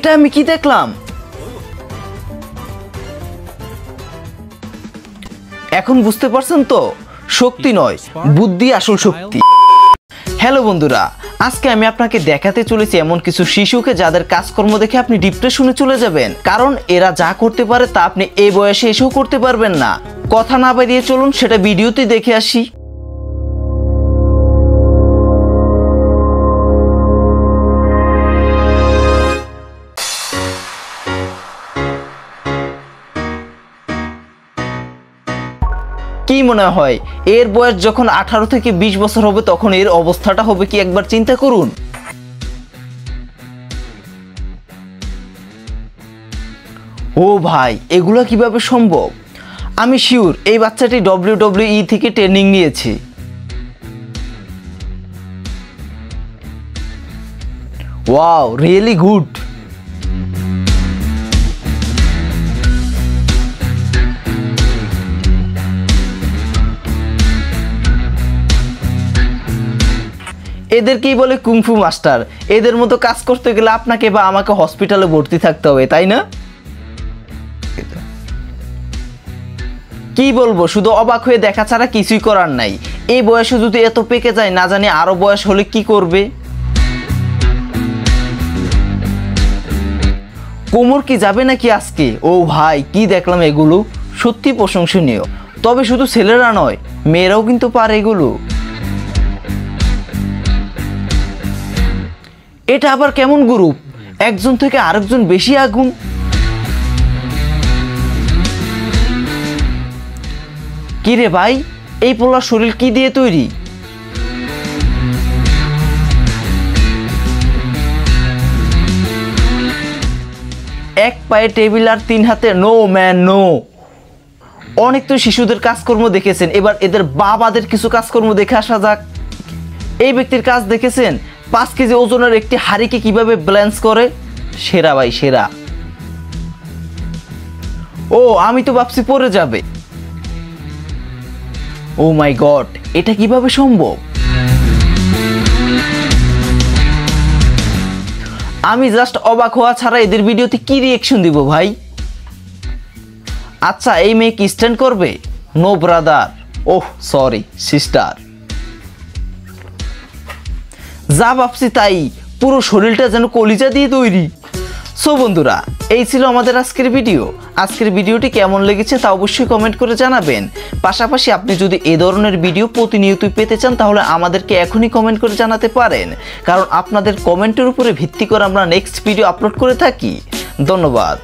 এটা আমি কি দেখলাম? এখন বুঝতে পারছেন তো, শক্তি নয় বুদ্ধি আসল শক্তি। হ্যালো বন্ধুরা, আজকে আমি আপনাকে দেখাতে চলেছি এমন কিছু শিশুকে যাদের কাজকর্ম দেখে আপনি ডিপ্রেশনে চলে যাবেন, কারণ এরা যা করতে পারে তা আপনি এই বয়সে এসেও করতে পারবেন না। কথা না বাড়িয়ে চলুন সেটা ভিডিওতে দেখে আসি। কি মনে হয় এর বয়স যখন 18 থেকে 20 বছর হবে তখন এর অবস্থাটা হবে কি একবার চিন্তা করুন। ও ভাই, এগুলো কিভাবে সম্ভব? আমি শিওর এই বাচ্চাটি WWE থেকে ট্রেনিং নিয়েছে। Wow, really good. এদেরকেই বলে কুংফু মাস্টার। এদের মতো কাজ করতে গেলে আপনাকে বা আমাকে হসপিটালে ভর্তি থাকতে হবে, তাই না? কি বলবো, শুধু অবাক হয়ে দেখা ছাড়া কিছুই করার নাই। এই বয়সে যদি এত পেকে যায়, না জানি আরো বয়স হলে কি করবে। কোমর কি যাবে নাকি আজকে? ও ভাই, কি দেখলাম এগুলো, সত্যি প্রশংসনীয়। তবে শুধু ছেলেরা নয়, মেয়েরাও কিন্তু পারে এগুলো। এটা আবার কেমন গ্রুপ, একজন থেকে আরেকজন বেশি আগুন। কি রে ভাই, এই পোলার শরীর কি দিয়ে তৈরি? এক পায়ে টেবিল আর 3 হাতে নো ম্যান নো। অনেক তো শিশুদের কাজকর্ম দেখেছেন, এবার এদের বাবাদের কিছু কাজকর্ম দেখে আসা যাক। এই ব্যক্তির কাজ দেখেছেন? 5 কেজি ওজনের একটি হাড়িকে কিভাবে ব্যালেন্স করে। সেরা ভাই, সেরা। ও, আমি তো ভাবছি পড়ে যাবে। ও মাই গড, এটা কিভাবে সম্ভব? আমি জাস্ট অবাক হওয়া ছাড়া এদের ভিডিওতে কি রিঅ্যাকশন দিব ভাই। আচ্ছা, এই মেয়ে কি স্ট্যান্ড করবে? No brother, oh sorry sister. যা ভাবছি তাই, পুরো শরীরটা যেন কলিজা দিয়ে তৈরি। সো বন্ধুরা, এই ছিল আমাদের আজকের ভিডিও। আজকের ভিডিওটি কেমন লেগেছে তা অবশ্যই কমেন্ট করে জানাবেন। পাশাপাশি আপনি যদি এই ধরনের ভিডিও প্রতিনিয়তই পেতে চান তাহলে আমাদেরকে এখনই কমেন্ট করে জানাতে পারেন, কারণ আপনাদের কমেন্টের উপরে ভিত্তি করে আমরা নেক্সট ভিডিও আপলোড করে থাকি। ধন্যবাদ।